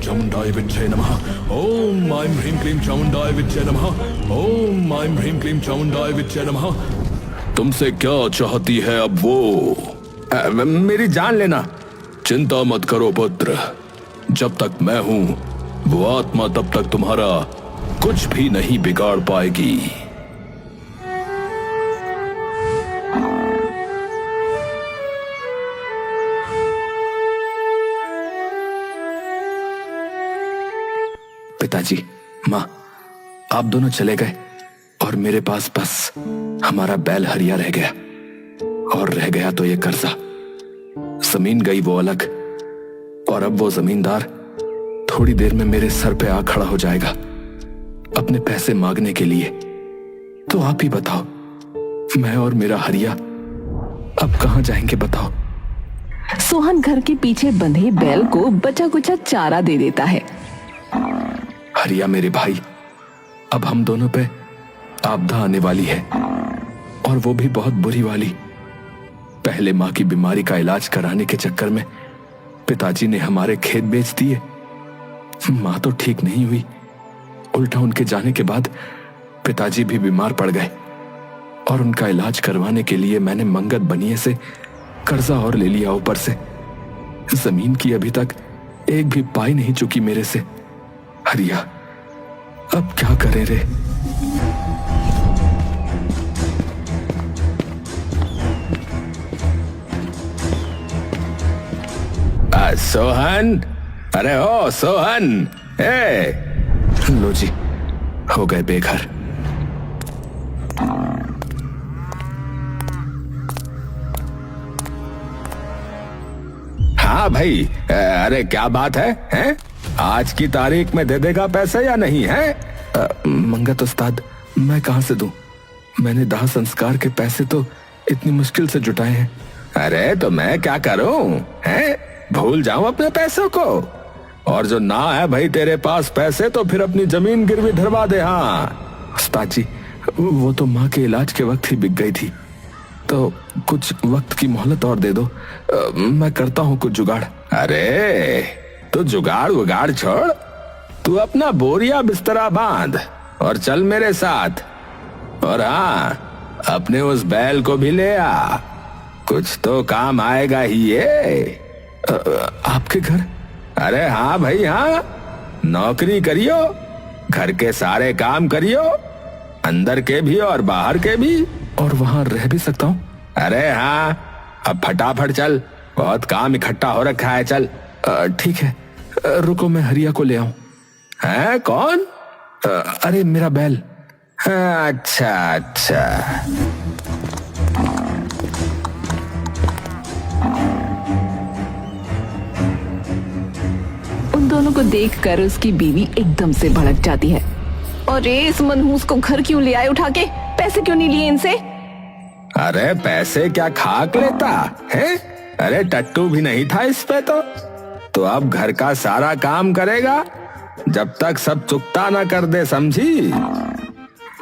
चामुंडाय विच्चे नमः। ओम ऐं ह्रीं क्लीं चामुंडाय विच्चे नमः। ओम ऐं ह्रीं क्लीं चामुंडाय विच्चे नमः। तुमसे क्या चाहती है अब वो? मेरी जान लेना। चिंता मत करो पुत्र, जब तक मैं हूं वो आत्मा तब तक तुम्हारा कुछ भी नहीं बिगाड़ पाएगी। पिताजी, माँ, आप दोनों चले गए और मेरे पास बस हमारा बैल हरिया रह गया, और रह गया तो ये कर्जा। जमीन गई वो अलग, और अब वो जमींदार थोड़ी देर में मेरे सर पे आ खड़ा हो जाएगा अपने पैसे मांगने के लिए। तो आप ही बताओ, मैं और मेरा हरिया अब कहां जाएंगे बताओ। सोहन घर के पीछे बंधे बैल को बचा कुचा चारा दे देता है। हरिया मेरे भाई, अब हम दोनों पे आपदा आने वाली है, और वो भी बहुत बुरी वाली। पहले माँ की बीमारी का इलाज कराने के चक्कर में पिताजी ने हमारे खेत बेच दिए। माँ तो ठीक नहीं हुई, उल्टा उनके जाने के बाद पिताजी भी बीमार पड़ गए, और उनका इलाज करवाने के लिए मैंने मंगत बनिए से कर्जा और ले लिया ऊपर से। जमीन की अभी तक एक भी पाई नहीं चुकी मेरे से। हरिया, अब क्या करें रे? सोहन, अरे ओ सोहन, लो जी, हो गए बेघर। हाँ भाई, अरे क्या बात है, हैं? आज की तारीख में दे देगा पैसे या नहीं है? मंगत उस्ताद, मैं कहां से दूं? मैंने दाह संस्कार के पैसे तो इतनी मुश्किल से जुटाए हैं। अरे तो मैं क्या करूं, हैं? भूल जाऊं अपने पैसों को? और जो ना है भाई तेरे पास पैसे, तो फिर अपनी जमीन गिरवी धरवा दे। हाँ उस्ताद जी, वो तो माँ के इलाज के वक्त ही बिक गई थी, तो कुछ वक्त की मोहलत और दे दो। मैं करता हूँ कुछ जुगाड़। अरे तो जुगाड़ वुगाड़ छोड़, तू अपना बोरिया बिस्तरा बांध और चल मेरे साथ। और हाँ, अपने उस बैल को भी ले आ, कुछ तो काम आएगा ही ये। आपके घर? अरे हाँ भाई हाँ, नौकरी करियो, घर के सारे काम करियो, अंदर के भी और बाहर के भी। और वहां रह भी सकता हूँ? अरे हाँ, अब फटाफट चल, बहुत काम इकट्ठा हो रखा है, चल। ठीक है, रुको मैं हरिया को ले आऊं। है कौन? अरे मेरा बैल। अच्छा अच्छा। उन दोनों को देखकर उसकी बीवी एकदम से भड़क जाती है। और इस मनहूस को घर क्यों ले आए उठा के? पैसे क्यों नहीं लिए इनसे? अरे पैसे क्या खाक लेता है? अरे टट्टू भी नहीं था इस पे तो अब घर का सारा काम करेगा जब तक सब चुकता ना कर दे, समझी?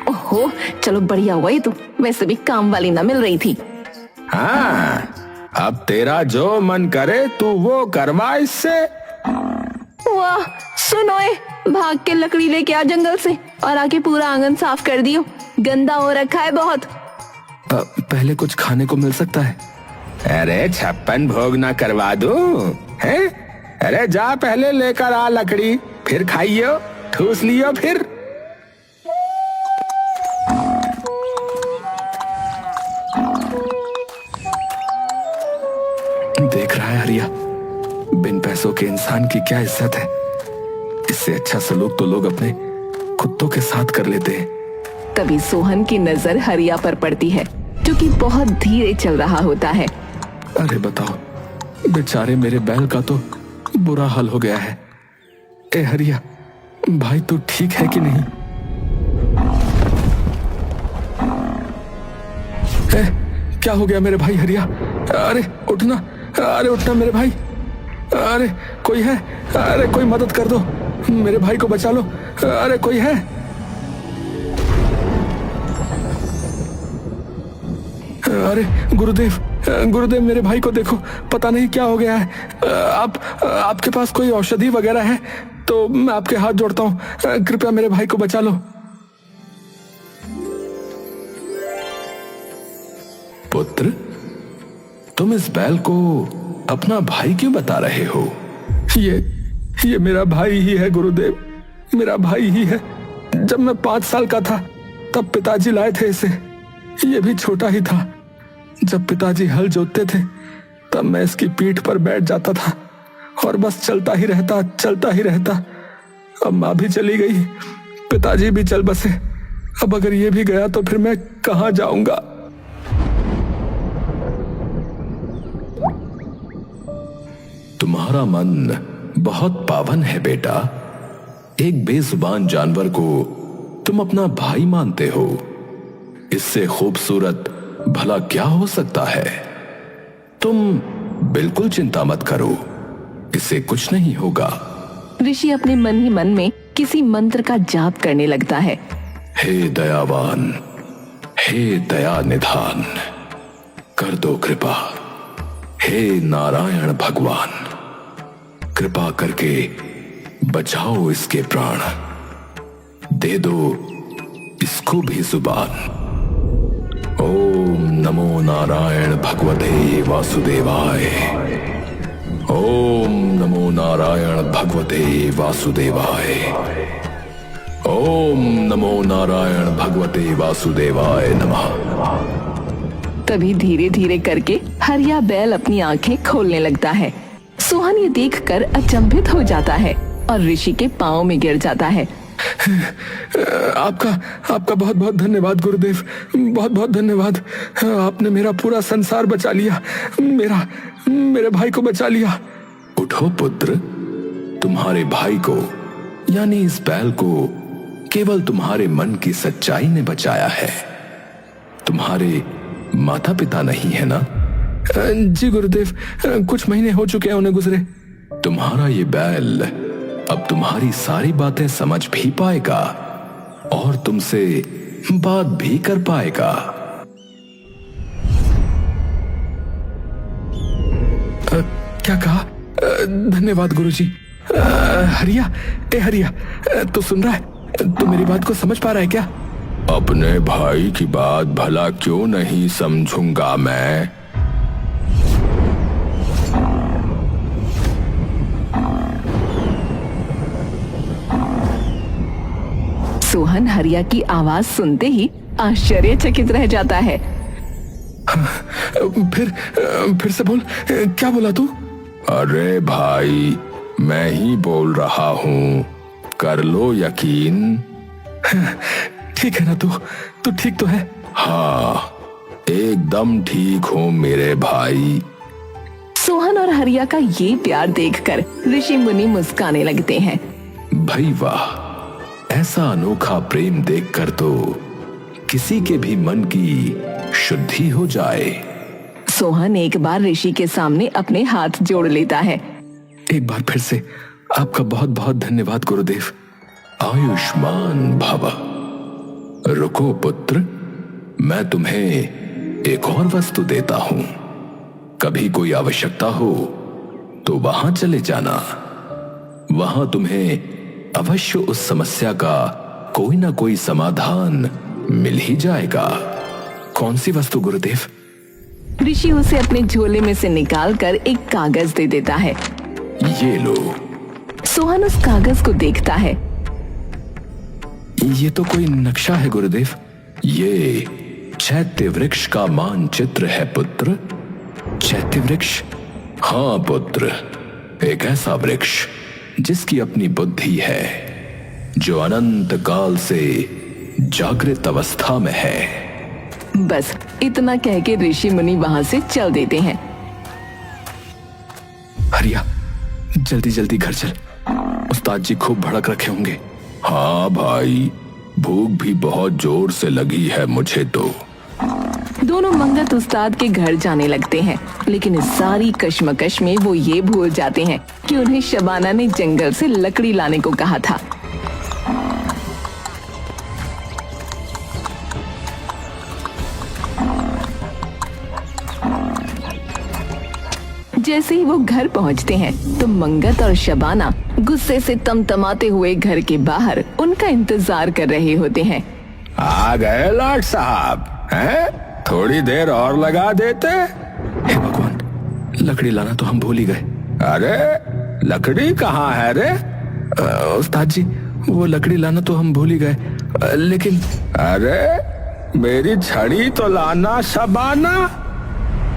ओहो, चलो बढ़िया हुआ, ये तो वैसे भी काम वाली ना मिल रही थी। हाँ, अब तेरा जो मन करे तू वो करवा इससे। वाह, सुनो ए, भाग के लकड़ी लेके आ जंगल से और आके पूरा आंगन साफ कर दियो, गंदा हो रखा है बहुत। पहले कुछ खाने को मिल सकता है? अरे 56 भोग ना करवा दूं, हैं? अरे जा पहले लेकर आ लकड़ी, फिर खाइयो, ठूस लियो फिर। देख रहा है हरिया, बिन पैसों के इंसान की क्या इज्जत है। इससे अच्छा सलूक तो लोग अपने कुत्तों के साथ कर लेते हैं। तभी सोहन की नजर हरिया पर पड़ती है, जो कि बहुत धीरे चल रहा होता है। अरे बताओ, बेचारे मेरे बैल का तो बुरा हाल हो गया है। ए हरिया भाई, तू ठीक है कि नहीं? क्या हो गया मेरे भाई हरिया? अरे उठना, अरे उठना मेरे भाई, अरे कोई है? अरे कोई मदद कर दो, मेरे भाई को बचा लो, अरे कोई है? अरे गुरुदेव, गुरुदेव मेरे भाई को देखो, पता नहीं क्या हो गया है। आपके पास कोई औषधि वगैरह है? तो मैं आपके हाथ जोड़ता हूँ, कृपया मेरे भाई को बचा लो। पुत्र, तुम इस बैल को अपना भाई क्यों बता रहे हो? ये मेरा भाई ही है गुरुदेव, मेरा भाई ही है। जब मैं 5 साल का था तब पिताजी लाए थे इसे। ये भी छोटा ही था। जब पिताजी हल जोतते थे तब मैं इसकी पीठ पर बैठ जाता था और बस चलता ही रहता। अब माँ भी चली गई, पिताजी भी चल बसे। अब अगर ये भी गया तो फिर मैं कहाँ जाऊंगा? तुम्हारा मन बहुत पावन है बेटा। एक बेजुबान जानवर को तुम अपना भाई मानते हो। इससे खूबसूरत भला क्या हो सकता है? तुम बिल्कुल चिंता मत करो, इससे कुछ नहीं होगा। ऋषि अपने मन ही मन में किसी मंत्र का जाप करने लगता है। हे दयावान, हे दया निधान, कर दो कृपा। हे नारायण भगवान, कृपा करके बचाओ इसके प्राण। दे दो इसको भी जुबान। ओम नमो नारायण भगवते वासुदेवाय। ओम नमो नारायण भगवते वासुदेवाय। ओम नमो नारायण भगवते वासुदेवाय नमः। तभी धीरे धीरे करके हरिया बैल अपनी आंखें खोलने लगता है। सोहन ये देखकर अचंभित हो जाता है और ऋषि के पांव में गिर जाता है। आपका बहुत बहुत धन्यवाद गुरुदेव, बहुत बहुत धन्यवाद। आपने मेरा पूरा संसार बचा लिया, मेरे भाई को बचा लिया। उठो पुत्र, तुम्हारे भाई को यानी इस बैल को केवल तुम्हारे मन की सच्चाई ने बचाया है। तुम्हारे माता पिता नहीं है ना? जी गुरुदेव, कुछ महीने हो चुके हैं उन्हें गुजरे। तुम्हारा ये बैल अब तुम्हारी सारी बातें समझ भी पाएगा और तुमसे बात भी कर पाएगा। क्या कहा? धन्यवाद गुरुजी। हरिया, तू सुन रहा है? तू मेरी बात को समझ पा रहा है क्या? अपने भाई की बात भला क्यों नहीं समझूंगा मैं? सोहन हरिया की आवाज सुनते ही आश्चर्यचकित रह जाता है। फिर से बोल, क्या बोला तू? अरे भाई, मैं ही बोल रहा हूँ, कर लो यकीन। ठीक है ना? तू ठीक तो है? हाँ, एकदम ठीक हूँ मेरे भाई। सोहन और हरिया का ये प्यार देखकर ऋषि मुनि मुस्काने लगते हैं। भाई वाह, ऐसा अनोखा प्रेम देखकर तो किसी के भी मन की शुद्धि हो जाए। सोहन एक बार ऋषि के सामने अपने हाथ जोड़ लेता है। एक बार फिर से आपका बहुत बहुत धन्यवाद गुरुदेव। आयुष्मान भव। रुको पुत्र, मैं तुम्हें एक और वस्तु देता हूं। कभी कोई आवश्यकता हो तो वहां चले जाना। वहां तुम्हें अवश्य उस समस्या का कोई ना कोई समाधान मिल ही जाएगा। कौन सी वस्तु गुरुदेव? ऋषि उसे अपने झोले में से निकालकर एक कागज दे देता है। ये लो। सोहन उस कागज को देखता है। ये तो कोई नक्शा है गुरुदेव। ये चैत्य वृक्ष का मानचित्र है पुत्र। चैत्य वृक्ष? हाँ पुत्र, एक ऐसा वृक्ष जिसकी अपनी बुद्धि है, जो अनंत काल से जागृत अवस्था में है। बस इतना कह के ऋषि मुनि वहां से चल देते हैं। हरिया, जल्दी जल्दी घर चल, उस्ताद जी खूब भड़क रखे होंगे। हाँ भाई, भूख भी बहुत जोर से लगी है मुझे तो। दोनों मंगत उस्ताद के घर जाने लगते हैं, लेकिन इस सारी कश्मकश में वो ये भूल जाते हैं कि उन्हें शबाना ने जंगल से लकड़ी लाने को कहा था। जैसे ही वो घर पहुंचते हैं तो मंगत और शबाना गुस्से से तमतमाते हुए घर के बाहर उनका इंतजार कर रहे होते हैं। आ गए लाट साहब, हैं? थोड़ी देर और लगा देते। हे भगवान, लकड़ी लाना तो हम भूल ही गए। अरे लकड़ी कहाँ है रे? उस्ताद जी, वो लकड़ी लाना तो हम भूल ही गए, लेकिन अरे मेरी छड़ी तो लाना शबाना।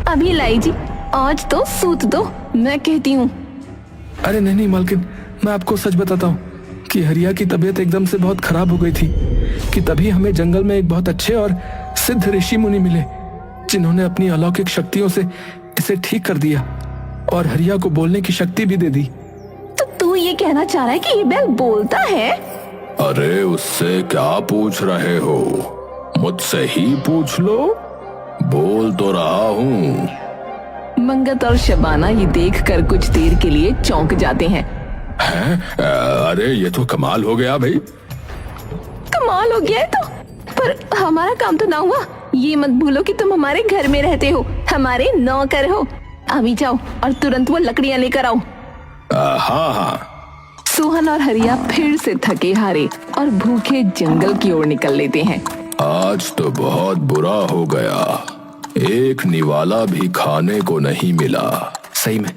अभी लाई जी, आज तो सूत दो, मैं कहती हूँ। अरे नहीं नहीं मालकिन, मैं आपको सच बताता हूँ कि हरिया की तबीयत एकदम से बहुत खराब हो गई थी कि तभी हमें जंगल में एक बहुत अच्छे और सिद्ध ऋषि मुनि मिले जिन्होंने अपनी अलौकिक शक्तियों से इसे ठीक कर दिया और हरिया को बोलने की शक्ति भी दे दी। तो तू ये कहना चाह रहा है कि ये बैल बोलता है? अरे उससे क्या पूछ रहे हो, मुझसे ही पूछ लो, बोल तो रहा हूँ। मंगत और शबाना ये देखकर कुछ देर के लिए चौंक जाते हैं। अरे ये तो कमाल हो गया भाई। कमाल हो गया है तो, पर हमारा काम तो ना हुआ। ये मत भूलो कि तुम हमारे घर में रहते हो, हमारे नौकर हो। अभी जाओ और तुरंत वो लकड़ियां लेकर आओ। हाँ हाँ। सोहन और हरिया फिर से थके हारे और भूखे जंगल की ओर निकल लेते हैं। आज तो बहुत बुरा हो गया, एक निवाला भी खाने को नहीं मिला। सही में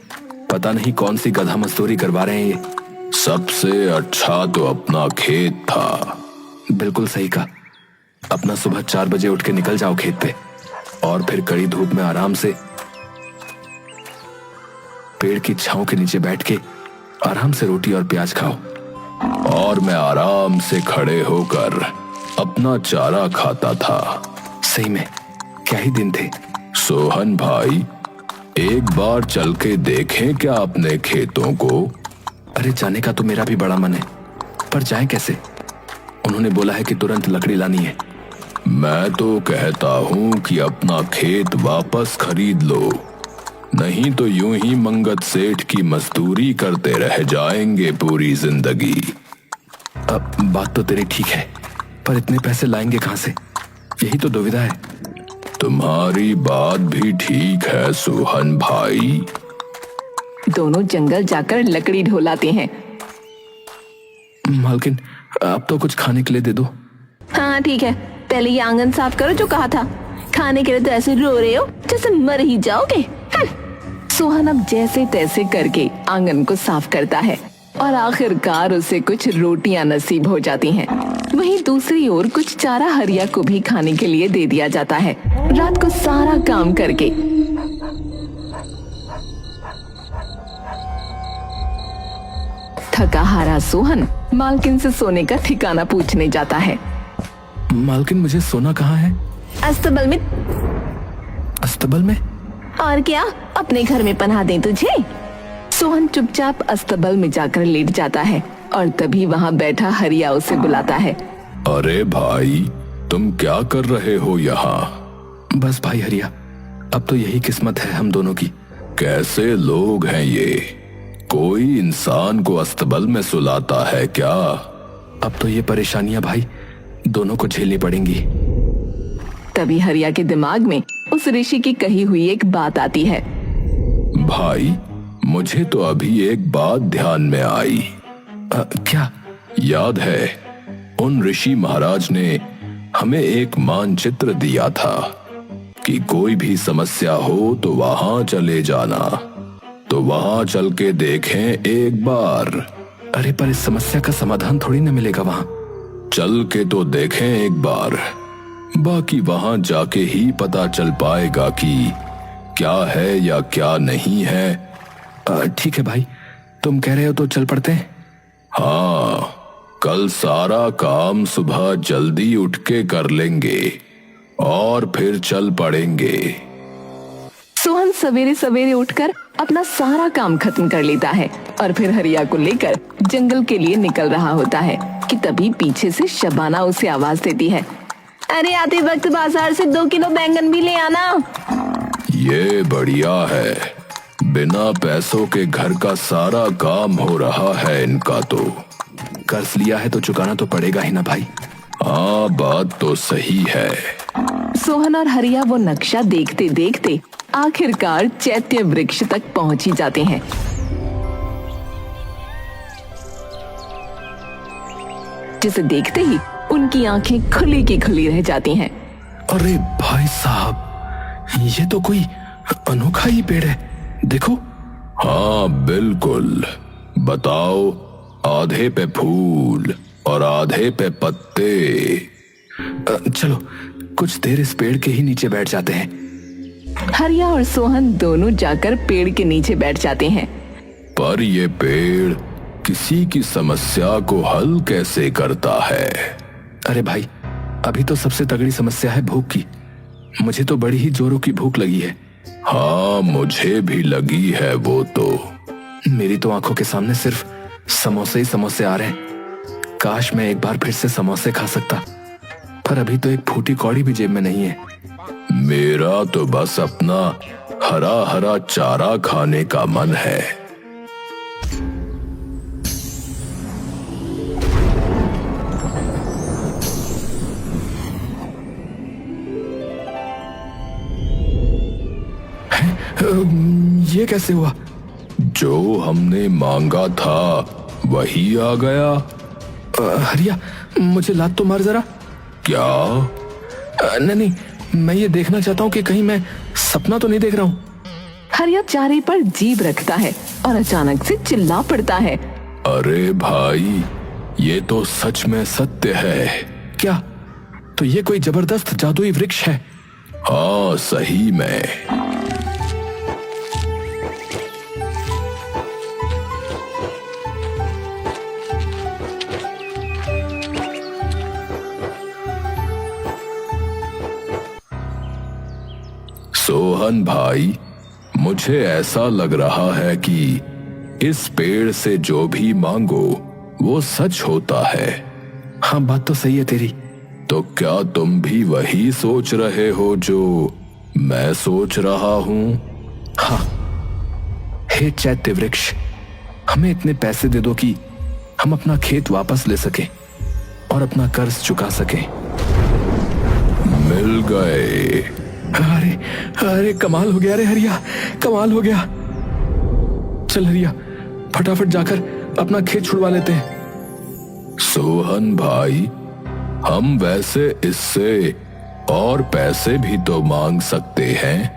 पता नहीं कौन सी गधा मजदूरी करवा रहे हैं ये। सबसे अच्छा तो अपना खेत था। बिल्कुल सही कहा। अपना सुबह 4 बजे उठ के निकल जाओ खेत पे और फिर कड़ी धूप में आराम से पेड़ की छांव के नीचे बैठ के आराम से रोटी और प्याज खाओ। और मैं आराम से खड़े होकर अपना चारा खाता था। सही में क्या ही दिन थे। सोहन भाई, एक बार चल के देखें क्या अपने खेतों को? अरे जाने का तो मेरा भी बड़ा मन है, पर जाएं कैसे? उन्होंने बोला है कि तुरंत लकड़ी लानी है। मैं तो कहता हूँ कि अपना खेत वापस खरीद लो, नहीं तो यूं ही मंगत सेठ की मजदूरी करते रह जाएंगे पूरी जिंदगी। अब बात तो तेरी ठीक है, पर इतने पैसे लाएंगे कहां से, यही तो दुविधा है। तुम्हारी बात भी ठीक है सोहन भाई। दोनों जंगल जाकर लकड़ी ढोलाते हैं। मालकिन, अब तो कुछ खाने के लिए दे दो। हाँ ठीक है, पहले ये आंगन साफ करो जो कहा था। खाने के लिए तो ऐसे रो रहे हो जैसे मर ही जाओगे। सोहन अब जैसे तैसे करके आंगन को साफ करता है और आखिरकार उसे कुछ रोटियां नसीब हो जाती हैं। वहीं दूसरी ओर कुछ चारा हरिया को भी खाने के लिए दे दिया जाता है। रात को सारा काम करके थका हारा सोहन मालकिन से सोने का ठिकाना पूछने जाता है। मालकिन, मुझे सोना कहाँ है? अस्तबल में। अस्तबल में? और क्या, अपने घर में पनाह दें तुझे? सोहन चुपचाप अस्तबल में जाकर लेट जाता है और तभी वहाँ बैठा हरिया उसे बुलाता है। अरे भाई, तुम क्या कर रहे हो यहाँ? बस भाई हरिया, अब तो यही किस्मत है हम दोनों की। कैसे लोग हैं ये? कोई इंसान को अस्तबल में सुलाता है क्या? अब तो ये परेशानियां भाई दोनों को झेलनी पड़ेंगी। तभी हरिया के दिमाग में उस ऋषि की कही हुई एक बात आती है। भाई, मुझे तो अभी एक बात ध्यान में आई। क्या? याद है उन ऋषि महाराज ने हमें एक मानचित्र दिया था कि कोई भी समस्या हो तो वहां चले जाना, तो वहां चल के देखें एक बार। अरे पर इस समस्या का समाधान थोड़ी ना मिलेगा वहां। चल के तो देखें एक बार, बाकी वहां जाके ही पता चल पाएगा कि क्या है या क्या नहीं है। ठीक है भाई, तुम कह रहे हो तो चल पड़ते हैं। हाँ, कल सारा काम सुबह जल्दी उठ के कर लेंगे और फिर चल पड़ेंगे। सोहन सवेरे सवेरे उठकर अपना सारा काम खत्म कर लेता है और फिर हरिया को लेकर जंगल के लिए निकल रहा होता है कि तभी पीछे से शबाना उसे आवाज देती है। अरे आते वक्त बाजार से 2 किलो बैंगन भी ले आना। ये बढ़िया है, बिना पैसों के घर का सारा काम हो रहा है इनका। तो कर्ज लिया है तो चुकाना तो पड़ेगा ही ना भाई। हाँ, बात तो सही है। सोहन और हरिया वो नक्शा देखते देखते आखिरकार चैत्य वृक्ष तक पहुंच ही जाते हैं। जिसे देखते ही उनकी आंखें खुली की खुली रह जाती हैं। अरे भाई साहब, ये तो कोई अनोखा ही पेड़ है, देखो। हाँ बिल्कुल। बताओ, आधे पे फूल और आधे पे पत्ते। चलो कुछ देर इस पेड़ के ही नीचे बैठ जाते हैं। हरिया और सोहन दोनों जाकर पेड़ के नीचे बैठ जाते हैं। पर ये पेड़ किसी की समस्या को हल कैसे करता है? अरे भाई, अभी तो सबसे तगड़ी समस्या है भूख की। मुझे तो बड़ी ही जोरों की भूख लगी है। हाँ मुझे भी लगी है वो तो। मेरी तो आंखों के सामने सिर्फ समोसे ही समोसे आ रहे हैं। काश मैं एक बार फिर से समोसे खा सकता, पर अभी तो एक फूटी कौड़ी भी जेब में नहीं है। मेरा तो बस अपना हरा हरा चारा खाने का मन है। ये कैसे हुआ? जो हमने मांगा था वही आ गया। हरिया, मुझे लात तो मार जरा। क्या? नहीं, मैं ये देखना चाहता हूँ कि कहीं मैं सपना तो नहीं देख रहा हूँ। हरिया चारे पर जीभ रखता है और अचानक से चिल्ला पड़ता है। अरे भाई, ये तो सच में सत्य है। क्या? तो ये कोई जबरदस्त जादुई वृक्ष है? हाँ सही में। सोहन भाई, मुझे ऐसा लग रहा है कि इस पेड़ से जो भी मांगो वो सच होता है। हाँ, बात तो सही है तेरी। तो क्या तुम भी वही सोच रहे हो जो मैं सोच रहा हूं? हाँ। हे चैत्य वृक्ष, हमें इतने पैसे दे दो कि हम अपना खेत वापस ले सकें और अपना कर्ज चुका सकें। मिल गए। अरे अरे, कमाल हो गया रे हरिया, कमाल हो गया। चल हरिया, फटाफट जाकर अपना खेत छुड़वा लेते हैं। सोहन भाई, हम वैसे इससे और पैसे भी तो मांग सकते हैं।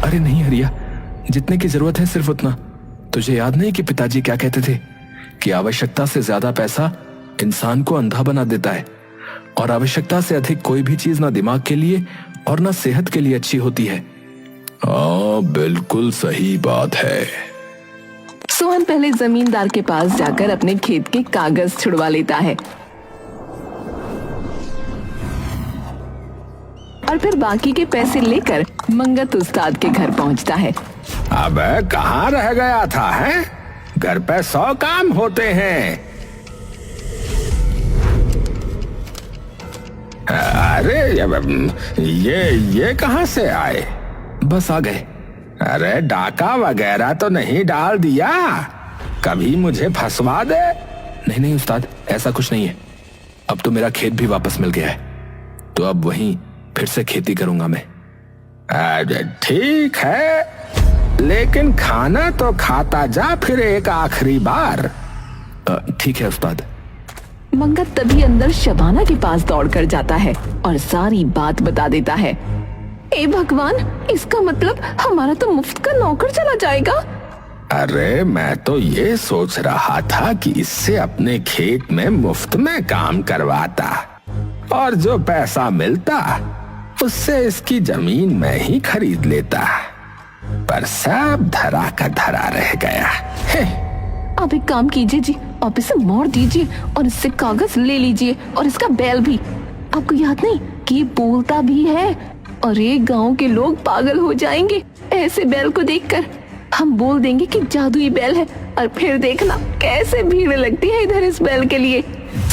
अरे नहीं हरिया, जितने की जरूरत है सिर्फ उतना। तुझे याद नहीं कि पिताजी क्या कहते थे कि आवश्यकता से ज्यादा पैसा इंसान को अंधा बना देता है, और आवश्यकता से अधिक कोई भी चीज ना दिमाग के लिए और ना सेहत के लिए अच्छी होती है। हाँ बिल्कुल सही बात है। सोहन पहले जमींदार के पास जाकर अपने खेत के कागज छुड़वा लेता है और फिर बाकी के पैसे लेकर मंगत उस्ताद के घर पहुंचता है। अबे कहाँ रह गया था है? घर पे 100 काम होते हैं। अरे ये कहाँ से आए? बस आ गए। अरे डाका वगैरह तो नहीं डाल दिया? कभी मुझे फंसवा दे। नहीं नहीं उस्ताद, ऐसा कुछ नहीं है। अब तो मेरा खेत भी वापस मिल गया है, तो अब वहीं फिर से खेती करूंगा मैं। अरे ठीक है, लेकिन खाना तो खाता जा फिर एक आखिरी बार। ठीक है उस्ताद। मंगत तभी अंदर शबाना के पास दौड़कर जाता है और सारी बात बता देता है। ए भगवान, इसका मतलब हमारा तो मुफ्त का नौकर चला जाएगा। अरे मैं तो ये सोच रहा था कि इससे अपने खेत में मुफ्त में काम करवाता और जो पैसा मिलता उससे इसकी जमीन में ही खरीद लेता, पर सब धरा का धरा रह गया। आप एक काम कीजिए जी, आप इसे मोड़ दीजिए और इससे कागज ले लीजिए और इसका बैल भी। आपको याद नहीं कि ये बोलता भी है? और ये गांव के लोग पागल हो जाएंगे ऐसे बैल को देखकर। हम बोल देंगे कि जादुई बैल है और फिर देखना कैसे भीड़ लगती है इधर इस बैल के लिए।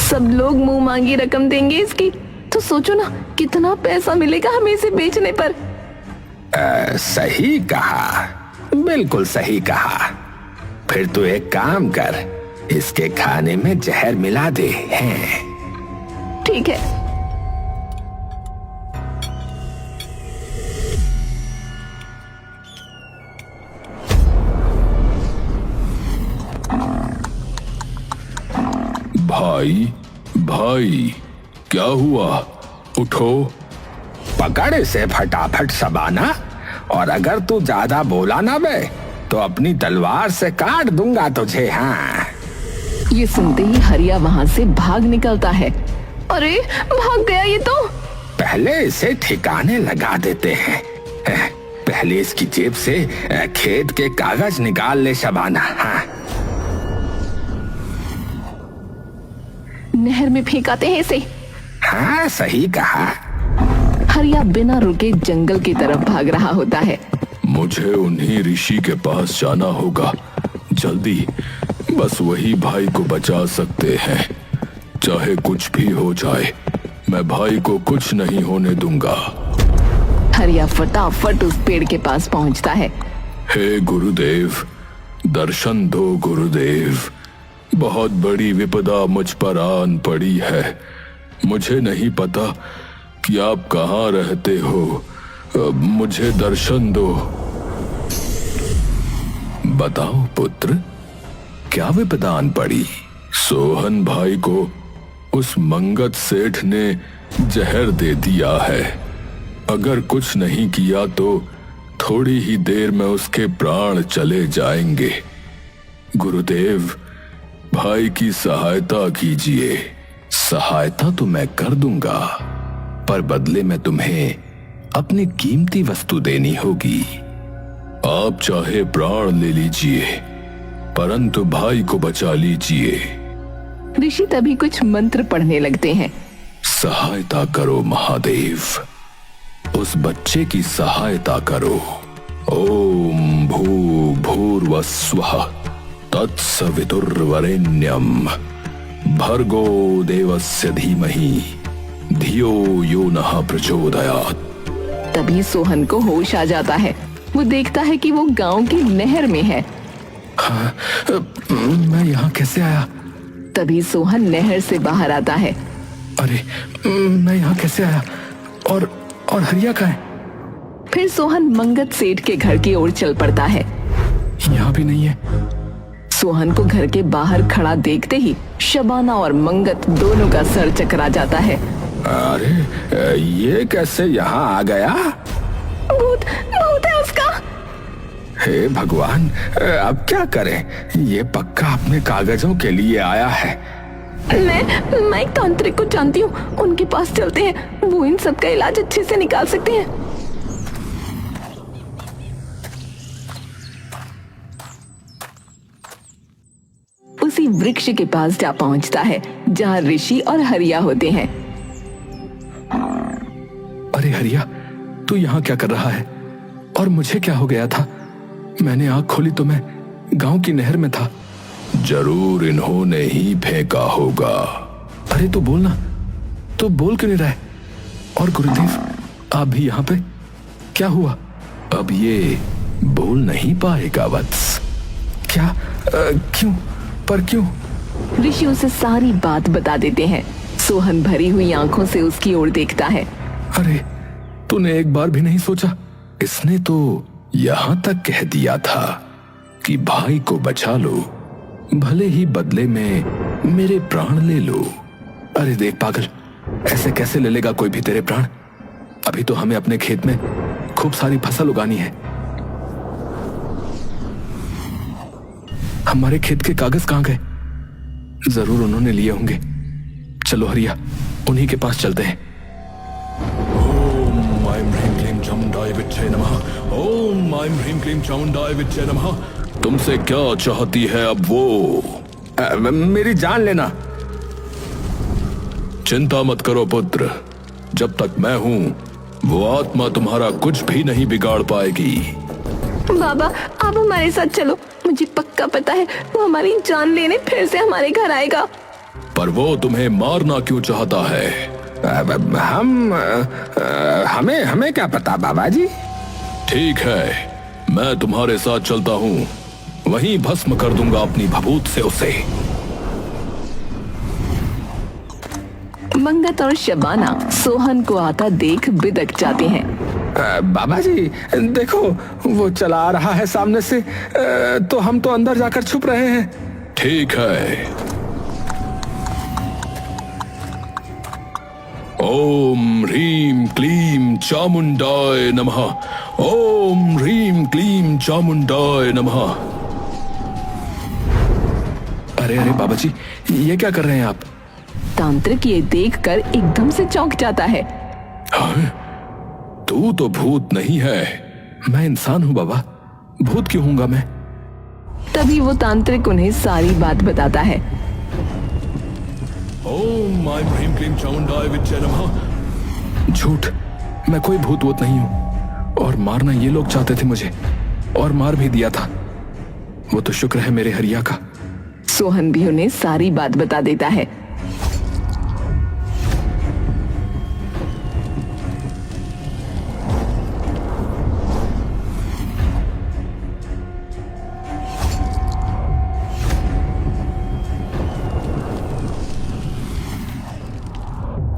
सब लोग मुंह मांगी रकम देंगे इसकी। तो सोचो ना कितना पैसा मिलेगा हमें इसे बेचने पर। सही कहा, बिल्कुल सही कहा। फिर तू एक काम कर, इसके खाने में जहर मिला दे। हैं? ठीक है। भाई भाई, क्या हुआ? उठो। पकड़ इसे फटाफट शबाना, और अगर तू ज्यादा बोला ना बे तो अपनी तलवार से काट दूंगा तुझे। हाँ। ये सुनते ही हरिया वहाँ से भाग निकलता है। अरे भाग गया ये तो। पहले इसे ठिकाने लगा देते हैं। पहले इसकी जेब से खेत के कागज निकाल ले शबाना। हाँ। नहर में फेंकाते हैं इसे। हाँ, सही कहा। हरिया बिना रुके जंगल की तरफ भाग रहा होता है। मुझे उन्हीं ऋषि के पास जाना होगा जल्दी। बस वही भाई को बचा सकते हैं। चाहे कुछ भी हो जाए, मैं भाई को कुछ नहीं होने दूंगा। हरिया फटाफट उस पेड़ के पास पहुंचता है। हे गुरुदेव, दर्शन दो गुरुदेव। बहुत बड़ी विपदा मुझ पर आन पड़ी है। मुझे नहीं पता कि आप कहाँ रहते हो। मुझे दर्शन दो। बताओ पुत्र, क्या विपदा आन पड़ी? सोहन भाई को उस मंगत सेठ ने जहर दे दिया है। अगर कुछ नहीं किया तो थोड़ी ही देर में उसके प्राण चले जाएंगे। गुरुदेव, भाई की सहायता कीजिए। सहायता तो मैं कर दूंगा, पर बदले में तुम्हें अपनी कीमती वस्तु देनी होगी। आप चाहे प्राण ले लीजिए, परंतु भाई को बचा लीजिए। ऋषि तभी कुछ मंत्र पढ़ने लगते हैं। सहायता करो महादेव, उस बच्चे की सहायता करो। ओम भू भूर्वस्वः तत्सवितुर्वरेण्यम भर्गो देवस्य धीमहि धियो यो नः प्रचोदयात्। तभी सोहन को होश आ जाता है। वो देखता है कि वो गांव की नहर में है। मैं यहाँ कैसे आया? तभी सोहन नहर से बाहर आता है। अरे मैं यहाँ कैसे आया? और हरिया कहाँ है? फिर सोहन मंगत सेठ के घर की ओर चल पड़ता है। यहाँ भी नहीं है। सोहन को घर के बाहर खड़ा देखते ही शबाना और मंगत दोनों का सर चकरा जाता है। अरे ये कैसे यहाँ आ गया? भूत भूत है उसका। हे भगवान, अब क्या करें? ये पक्का अपने कागजों के लिए आया है। मैं एक तांत्रिक को जानती हूँ, उनके पास चलते हैं। वो इन सब का इलाज अच्छे से निकाल सकते हैं। उसी वृक्ष के पास जा पहुंचता है जहाँ ऋषि और हरिया होते हैं। अरे हरिया, तू यहाँ क्या कर रहा है? और मुझे क्या हो गया था? मैंने आंख खोली तो मैं गांव की नहर में था। जरूर इन्होंने ही फेंका होगा। अरे तू बोल ना, तू बोल क्यों नहीं रहा है? और गुरुदेव, आप भी यहाँ पे? क्या हुआ? अब ये बोल नहीं पाएगा वत्स। क्या? क्यों? पर क्यों? ऋषि उसे सारी बात बता देते हैं। सोहन भरी हुई आंखों से उसकी ओर देखता है। अरे तूने एक बार भी नहीं सोचा? इसने तो यहां तक कह दिया था कि भाई को बचा लो, भले ही बदले में मेरे प्राण ले लो। अरे देख पागल, ऐसे कैसे ले लेगा कोई भी तेरे प्राण? अभी तो हमें अपने खेत में खूब सारी फसल उगानी है। हमारे खेत के कागज कहां गए? जरूर उन्होंने लिए होंगे। चलो हरिया, उन्हीं के पास चलते हैं। ओम ऐं ह्रीं क्लीं चामुंडाय विच्चे नमः। ओम ऐं ह्रीं क्लीं चामुंडाय विच्चे नमः। तुमसे क्या चाहती है अब वो? मेरी जान लेना। चिंता मत करो पुत्र, जब तक मैं हूं वो आत्मा तुम्हारा कुछ भी नहीं बिगाड़ पाएगी। बाबा, आप हमारे साथ चलो। मुझे पक्का पता है वो हमारी जान लेने फिर से हमारे घर आएगा। पर वो तुम्हें मारना क्यों चाहता है? हमें क्या पता बाबा जी। ठीक है, मैं तुम्हारे साथ चलता हूँ। वहीं भस्म कर दूंगा अपनी भभूत से उसे। मंगत और शबाना सोहन को आता देख बिदक जाते हैं। बाबा जी देखो, वो चला आ रहा है सामने से। तो हम तो अंदर जाकर छुप रहे हैं। ठीक है। ओम ह्रीम क्लीम चामुंडाय नमः। ओम ह्रीम क्लीम चामुंडाय नमः। अरे अरे बाबा जी, ये क्या कर रहे हैं आप? तांत्रिक ये देखकर एकदम से चौंक जाता है। तू तो भूत नहीं है। मैं इंसान हूँ बाबा, भूत क्यों हूंगा मैं? तभी वो तांत्रिक उन्हें सारी बात बताता है। ओम ऐं ह्रीं क्लीं चामुंडाय विद्महे नमः। झूठ, मैं कोई भूत वूत नहीं हूँ। और मारना ये लोग चाहते थे मुझे, और मार भी दिया था। वो तो शुक्र है मेरे हरिया का। सोहन भी उन्हें सारी बात बता देता है।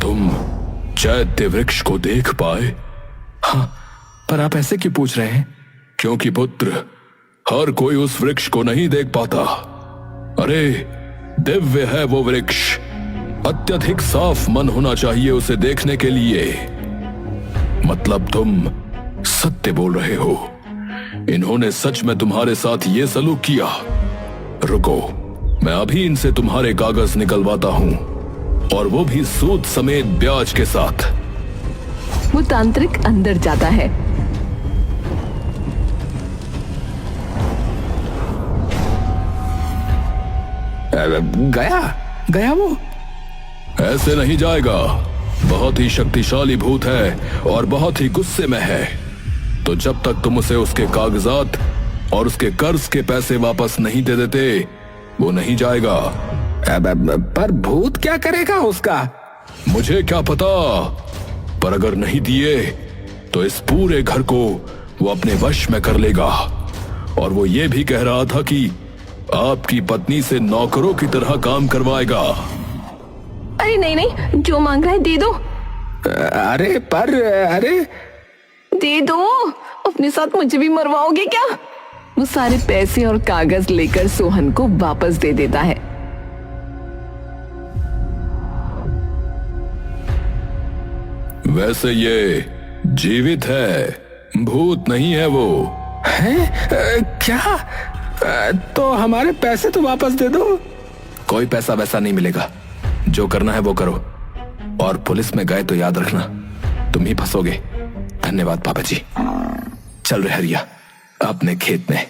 तुम चैत्य वृक्ष को देख पाए? हाँ, पर आप ऐसे क्यों पूछ रहे हैं? क्योंकि पुत्र, हर कोई उस वृक्ष को नहीं देख पाता। अरे दिव्य है वो वृक्ष, अत्यधिक साफ मन होना चाहिए उसे देखने के लिए। मतलब तुम सत्य बोल रहे हो। इन्होंने सच में तुम्हारे साथ ये सलूक किया। रुको, मैं अभी इनसे तुम्हारे कागज निकलवाता हूं, और वो भी सूद समेत ब्याज के साथ। वो तांत्रिक अंदर जाता है। गया वो? ऐसे नहीं जाएगा। बहुत ही शक्तिशाली भूत है और बहुत ही गुस्से में है। तो जब तक तुम उसे उसके कागजात और उसके कर्ज के पैसे वापस नहीं दे देते, वो नहीं जाएगा। पर भूत क्या करेगा उसका? मुझे क्या पता, पर अगर नहीं दिए तो इस पूरे घर को वो अपने वश में कर लेगा। और वो ये भी कह रहा था कि आपकी पत्नी से नौकरों की तरह काम करवाएगा। अरे नहीं नहीं, जो मांग रहा है दे दो। अरे दे दो, अपने साथ मुझे भी मरवाओगे क्या? वो सारे पैसे और कागज लेकर सोहन को वापस दे देता है। वैसे ये जीवित है, भूत नहीं है वो। क्या? तो हमारे पैसे तो वापस दे दो। कोई पैसा वैसा नहीं मिलेगा। जो करना है वो करो, और पुलिस में गए तो याद रखना तुम ही फंसोगे। धन्यवाद पापा जी। चल रहे हरिया अपने खेत में।